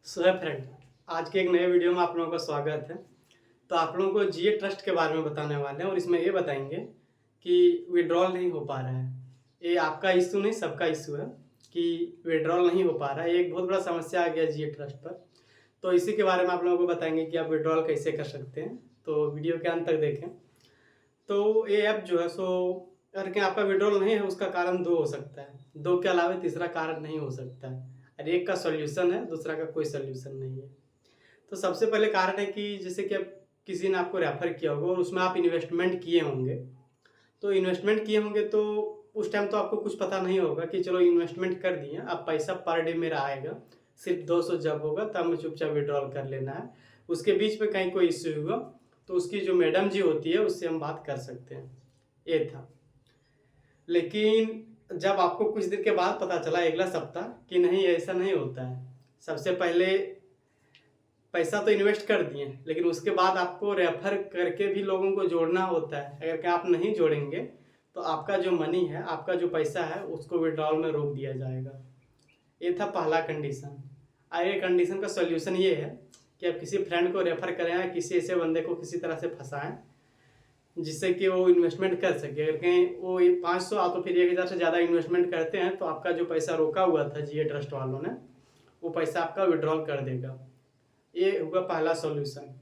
सो है फ्रेंड, आज के एक नए वीडियो में आप लोगों का स्वागत है। तो आप लोगों को जीए ट्रस्ट के बारे में बताने वाले हैं और इसमें ये बताएंगे कि विड्रॉल नहीं हो पा रहा है। ये आपका इशू नहीं, सबका इशू है कि विड्रॉल नहीं हो पा रहा है। ये एक बहुत बड़ा समस्या आ गया जीए ट्रस्ट पर। तो इसी के बारे में आप लोगों को बताएंगे कि आप विड्रॉल कैसे कर सकते हैं। तो वीडियो के अंत तक देखें। तो ये ऐप जो है अगर क्या आपका विड्रॉल नहीं है, उसका कारण दो हो सकता है। दो के अलावा तीसरा कारण नहीं हो सकता है। और एक का सॉल्यूशन है, दूसरा का कोई सॉल्यूशन नहीं है। तो सबसे पहले कारण है कि जैसे कि अब किसी ने आपको रेफर किया होगा और उसमें आप इन्वेस्टमेंट किए होंगे। तो इन्वेस्टमेंट किए होंगे तो उस टाइम तो आपको कुछ पता नहीं होगा कि चलो इन्वेस्टमेंट कर दिए, अब पैसा पर डे मेरा आएगा, सिर्फ 200 जब होगा तब मैं चुपचाप विड्रॉल कर लेना है। उसके बीच में कहीं कोई इश्यू हुआ तो उसकी जो मैडम जी होती है उससे हम बात कर सकते हैं। ये था। लेकिन जब आपको कुछ दिन के बाद पता चला, अगला सप्ताह, कि नहीं ऐसा नहीं होता है। सबसे पहले पैसा तो इन्वेस्ट कर दिए, लेकिन उसके बाद आपको रेफर करके भी लोगों को जोड़ना होता है। अगर क्या आप नहीं जोड़ेंगे तो आपका जो मनी है, आपका जो पैसा है, उसको विड्रॉल में रोक दिया जाएगा। ये था पहला कंडीशन। आगे कंडीशन का सॉल्यूशन ये है कि आप किसी फ्रेंड को रेफर करें या किसी ऐसे बंदे को किसी तरह से फंसाएं जिससे कि वो इन्वेस्टमेंट कर सके। अगर कहीं वो 500 तो फिर 1000 से ज़्यादा इन्वेस्टमेंट करते हैं तो आपका जो पैसा रोका हुआ था जीए ट्रस्ट वालों ने, वो पैसा आपका विड्रॉल कर देगा। ये हुआ पहला सॉल्यूशन।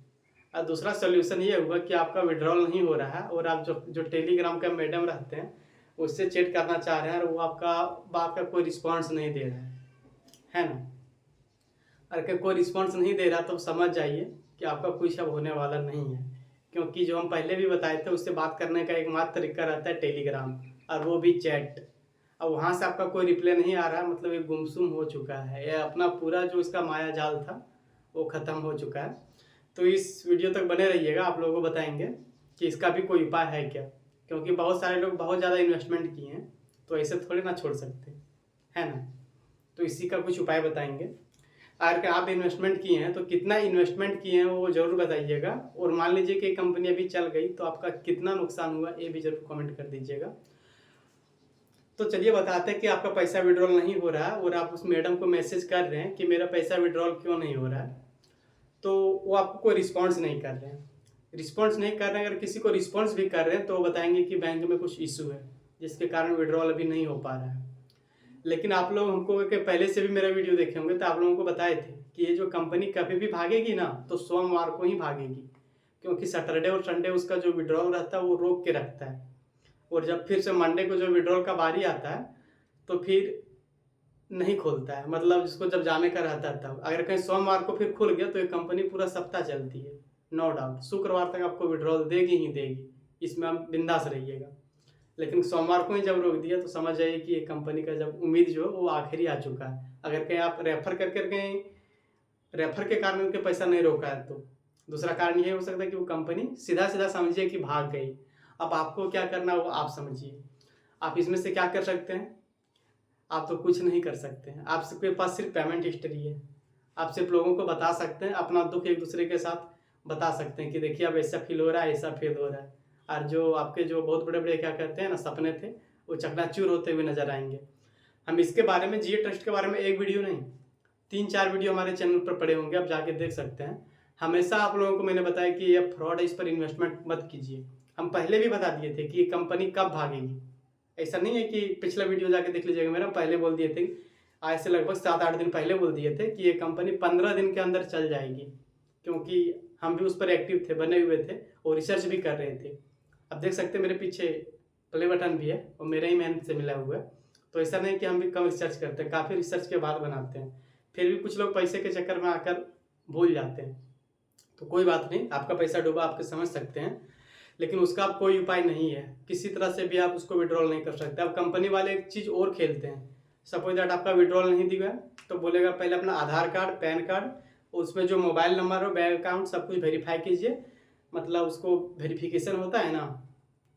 और दूसरा सॉल्यूशन ये हुआ कि आपका विड्रॉल नहीं हो रहा है और आप जो टेलीग्राम का मैडम रहते हैं उससे चैट करना चाह रहे हैं और वो आपका बात का कोई रिस्पॉन्स नहीं दे रहा है ना। अगर कोई रिस्पॉन्स नहीं दे रहा तो समझ जाइए कि आपका कुछ अब होने वाला नहीं है। क्योंकि जो हम पहले भी बताए थे, उससे बात करने का एकमात्र तरीका रहता है टेलीग्राम, और वो भी चैट। अब वहाँ से आपका कोई रिप्लाई नहीं आ रहा, मतलब ये गुमसुम हो चुका है। यह अपना पूरा जो इसका माया जाल था वो ख़त्म हो चुका है। तो इस वीडियो तक बने रहिएगा, आप लोगों को बताएंगे कि इसका भी कोई उपाय है क्या। क्योंकि बहुत सारे लोग बहुत ज़्यादा इन्वेस्टमेंट किए हैं तो ऐसे थोड़ी ना छोड़ सकते, है ना। तो इसी का कुछ उपाय बताएंगे। अगर आप इन्वेस्टमेंट किए हैं तो कितना इन्वेस्टमेंट किए हैं वो जरूर बताइएगा। और मान लीजिए कि कंपनी अभी चल गई तो आपका कितना नुकसान हुआ ये भी जरूर कमेंट कर दीजिएगा। तो चलिए बताते हैं कि आपका पैसा विड्रॉल नहीं हो रहा है और आप उस मैडम को मैसेज कर रहे हैं कि मेरा पैसा विड्रॉल क्यों नहीं हो रहा है, तो वो आपको कोई रिस्पॉन्स नहीं कर रहे हैं। रिस्पॉन्स नहीं कर रहे हैं। अगर किसी को रिस्पॉन्स भी कर रहे हैं तो वो बताएंगे कि बैंक में कुछ इशू है जिसके कारण विड्रॉल अभी नहीं हो पा रहा है। लेकिन आप लोग हमको कि पहले से भी मेरा वीडियो देखे होंगे तो आप लोगों को बताए थे कि ये जो कंपनी कभी भी भागेगी ना तो सोमवार को ही भागेगी। क्योंकि सैटरडे और संडे उसका जो विड्रॉल रहता है वो रोक के रखता है। और जब फिर से मंडे को जो विड्रॉल का बारी आता है तो फिर नहीं खोलता है, मतलब जिसको जब जाने का रहता है तब। अगर कहीं सोमवार को फिर खुल गया तो ये कंपनी पूरा सप्ताह चलती है, नो डाउट। शुक्रवार तक आपको विड्रॉल देगी ही देगी, इसमें आप बिंदास रहिएगा। लेकिन सोमवार को ही जब रोक दिया तो समझ जाइए कि ये कंपनी का जब उम्मीद जो है वो आखिरी आ चुका है। अगर कहीं आप रेफर करके कहीं रेफर के कारण उनके पैसा नहीं रोका है तो दूसरा कारण ये हो सकता है कि वो कंपनी सीधा सीधा समझिए कि भाग गई। अब आपको क्या करना वो आप समझिए। आप इसमें से क्या कर सकते हैं? आप तो कुछ नहीं कर सकते हैं। आपके पास सिर्फ पेमेंट हिस्ट्री है। आप सिर्फ लोगों को बता सकते हैं, अपना दुख एक दूसरे के साथ बता सकते हैं कि देखिए अब ऐसा फील हो रहा है, ऐसा फील हो रहा है। और जो आपके जो बहुत बड़े बड़े क्या कहते हैं ना सपने थे, वो चकनाचूर होते हुए नजर आएंगे। हम इसके बारे में, जीए ट्रस्ट के बारे में एक वीडियो नहीं 3-4 वीडियो हमारे चैनल पर पड़े होंगे, आप जाके देख सकते हैं। हमेशा आप लोगों को मैंने बताया कि ये फ्रॉड है, इस पर इन्वेस्टमेंट मत कीजिए। हम पहले भी बता दिए थे कि ये कंपनी कब भागेगी। ऐसा नहीं है कि पिछला वीडियो जाके देख लीजिएगा मेरा, पहले बोल दिए थे, आज से लगभग 7-8 दिन पहले बोल दिए थे कि ये कंपनी 15 दिन के अंदर चल जाएगी। क्योंकि हम भी उस पर एक्टिव थे, बने हुए थे और रिसर्च भी कर रहे थे। अब देख सकते हैं मेरे पीछे प्ले बटन भी है और मेरे ही मेहनत से मिला हुआ है। तो ऐसा नहीं कि हम भी कम रिसर्च करते हैं, काफ़ी रिसर्च के बाद बनाते हैं। फिर भी कुछ लोग पैसे के चक्कर में आकर भूल जाते हैं। तो कोई बात नहीं, आपका पैसा डूबा, आपके समझ सकते हैं, लेकिन उसका अब कोई उपाय नहीं है। किसी तरह से भी आप उसको विड्रॉल नहीं कर सकते। अब कंपनी वाले एक चीज़ और खेलते हैं। सपोज दैट आपका विड्रॉल नहीं दिया तो बोलेगा पहले अपना आधार कार्ड, पैन कार्ड, उसमें जो मोबाइल नंबर हो, बैंक अकाउंट, सब कुछ वेरीफाई कीजिए। मतलब उसको वेरिफिकेशन होता है ना,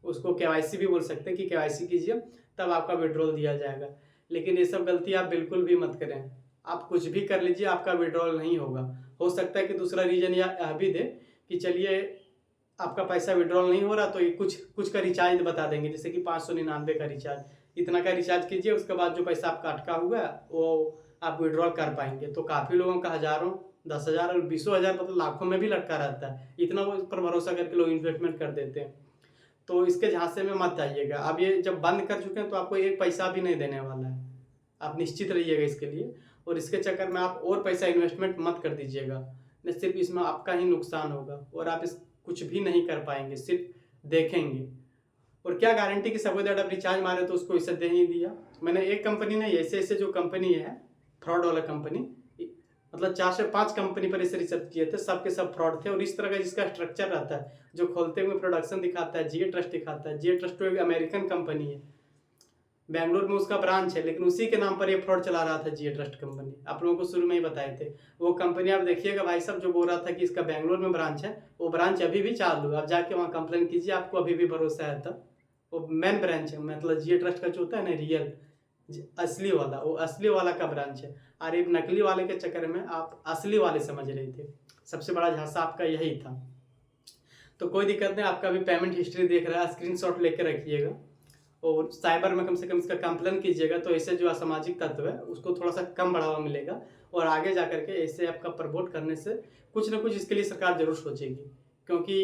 उसको केवाईसी भी बोल सकते हैं कि केवाईसी कीजिए, तब आपका विड्रॉल दिया जाएगा। लेकिन ये सब गलती आप बिल्कुल भी मत करें। आप कुछ भी कर लीजिए, आपका विड्रॉल नहीं होगा। हो सकता है कि दूसरा रीजन यह भी दे कि चलिए आपका पैसा विड्रॉल नहीं हो रहा तो ये कुछ का रिचार्ज बता देंगे, जैसे कि 599 का रिचार्ज, इतना का रिचार्ज कीजिए, उसके बाद जो पैसा आपका अटका हुआ है वो आप विड्रॉल कर पाएंगे। तो काफ़ी लोगों का हज़ारों, 10,000 और 20,000 मतलब लाखों में भी लटका रहता है। इतना वो इस पर भरोसा करके लोग इन्वेस्टमेंट कर देते हैं। तो इसके झांसे में मत आइएगा। अब ये जब बंद कर चुके हैं तो आपको एक पैसा भी नहीं देने वाला है, आप निश्चित रहिएगा इसके लिए। और इसके चक्कर में आप और पैसा इन्वेस्टमेंट मत कर दीजिएगा, नहीं सिर्फ इसमें आपका ही नुकसान होगा और आप इस कुछ भी नहीं कर पाएंगे, सिर्फ देखेंगे। और क्या गारंटी कि सबसे ज़्यादा रिचार्ज मारे तो उसको इसे दे ही दिया। मैंने एक कंपनी नहीं, ऐसे ऐसे जो कंपनी है फ्रॉड वाला कंपनी, मतलब 4 से 5 कंपनी पर इसे रिसर्च किए थे, सबके सब फ्रॉड थे। और इस तरह का जिसका स्ट्रक्चर रहता है, जो खोलते हुए प्रोडक्शन दिखाता है, जियो ट्रस्ट दिखाता है। जियो ट्रस्ट तो एक अमेरिकन कंपनी है, बेंगलोर में उसका ब्रांच है, लेकिन उसी के नाम पर ये फ्रॉड चला रहा था जियो ट्रस्ट कंपनी। आप लोगों को शुरू में ही बताए थे वो कंपनी। आप देखिएगा भाई साहब, जो बोल रहा था कि इसका बेंगलोर में ब्रांच है, वो ब्रांच अभी भी चालू है। आप जाके वहाँ कंप्लेन कीजिए, आपको अभी भी भरोसा है। तब वो मेन ब्रांच है, मतलब जियो ट्रस्ट का जो होता है ना रियल असली वाला, वो असली वाला का ब्रांच है। और ये नकली वाले के चक्कर में आप असली वाले समझ रहे थे। सबसे बड़ा झांसा आपका यही था। तो कोई दिक्कत नहीं, आपका भी पेमेंट हिस्ट्री देख रहा है, स्क्रीनशॉट लेके रखिएगा और साइबर में कम से कम इसका कंप्लेन कीजिएगा। तो ऐसे जो असामाजिक तत्व है उसको थोड़ा सा कम बढ़ावा मिलेगा और आगे जा करके ऐसे आपका प्रमोट करने से कुछ ना कुछ इसके लिए सरकार जरूर सोचेगी। क्योंकि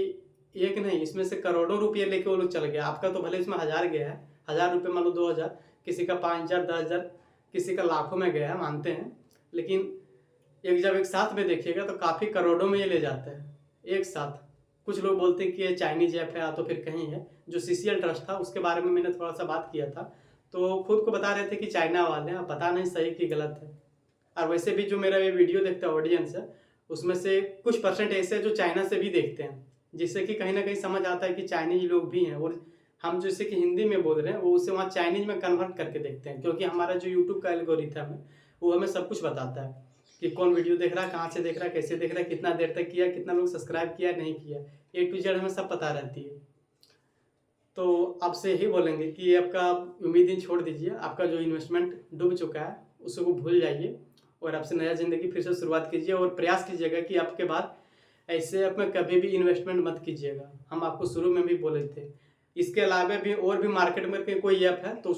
एक नहीं, इसमें से करोड़ों रुपये लेके वो लोग चल गया। आपका तो भले इसमें 1000 गया है, 1000 रुपये मान लो 2000, किसी का 5000, 10,000, किसी का लाखों में गया है, मानते हैं। लेकिन जब एक साथ में देखिएगा तो काफ़ी करोड़ों में ये ले जाता है एक साथ। कुछ लोग बोलते हैं कि ये चाइनीज ऐप है या तो फिर कहीं है। जो CCL ट्रस्ट था उसके बारे में मैंने थोड़ा सा बात किया था, तो खुद को बता रहे थे कि चाइना वाले हैं, पता नहीं सही कि गलत है। और वैसे भी जो मेरा ये वीडियो देखता है ऑडियंस है, उसमें से कुछ % ऐसे हैं जो चाइना से भी देखते हैं, जिससे कि कहीं ना कहीं समझ आता है कि चाइनीज लोग भी हैं। और हम जैसे कि हिंदी में बोल रहे हैं वो उसे वहाँ चाइनीज में कन्वर्ट करके देखते हैं। क्योंकि हमारा जो यूट्यूब का एल्गोरिथम है वो हमें सब कुछ बताता है कि कौन वीडियो देख रहा है, कहाँ से देख रहा है, कैसे देख रहा है, कितना देर तक किया, कितना लोग सब्सक्राइब किया, नहीं किया, A to Z हमें सब पता रहती है। तो आपसे यही बोलेंगे कि आपका उम्मीद ही छोड़ दीजिए। आपका जो इन्वेस्टमेंट डूब चुका है उसको भूल जाइए और आपसे नया ज़िंदगी फिर से शुरुआत कीजिए। और प्रयास कीजिएगा कि आपके बाद ऐसे आप में कभी भी इन्वेस्टमेंट मत कीजिएगा। हम आपको शुरू में भी बोले थे। इसके अलावा भी और भी मार्केट में कोई ऐप है तो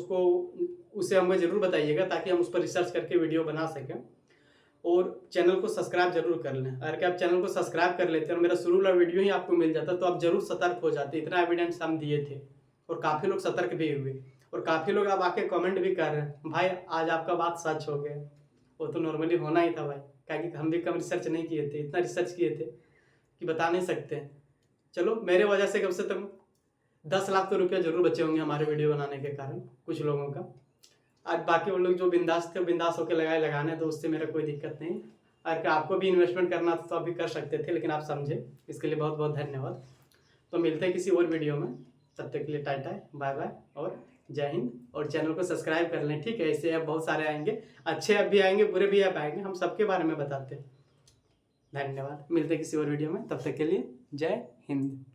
उसे हमें ज़रूर बताइएगा, ताकि हम उस पर रिसर्च करके वीडियो बना सकें। और चैनल को सब्सक्राइब जरूर कर लें। अगर आप चैनल को सब्सक्राइब कर लेते हैं और मेरा शुरू वाला वीडियो ही आपको मिल जाता तो आप जरूर सतर्क हो जाते। इतना एविडेंस हम दिए थे और काफ़ी लोग सतर्क भी हुए। और काफ़ी लोग अब आके कमेंट भी कर रहे हैं, भाई आज आपका बात सच हो गया। वो तो नॉर्मली होना ही था भाई, क्योंकि हम भी कम रिसर्च नहीं किए थे, इतना रिसर्च किए थे कि बता नहीं सकते। चलो, मेरे वजह से कम 10 लाख तो रुपया जरूर बचे होंगे हमारे वीडियो बनाने के कारण कुछ लोगों का। आज बाकी वो लोग जो बिंदास थे बिंदास होकर लगाने, तो उससे मेरा कोई दिक्कत नहीं। अगर आपको भी इन्वेस्टमेंट करना था तो आप भी कर सकते थे, लेकिन आप समझे, इसके लिए बहुत बहुत धन्यवाद। तो मिलते हैं किसी और वीडियो में, तब तक के लिए टाटा, बाय बाय और जय हिंद। और चैनल को सब्सक्राइब कर लें, ठीक है। ऐसे ऐप बहुत सारे आएंगे, अच्छे ऐप भी आएंगे, बुरे भी ऐप आएंगे, हम सबके बारे में बताते हैं। धन्यवाद, मिलते हैं किसी और वीडियो में, तब तक के लिए जय हिंद।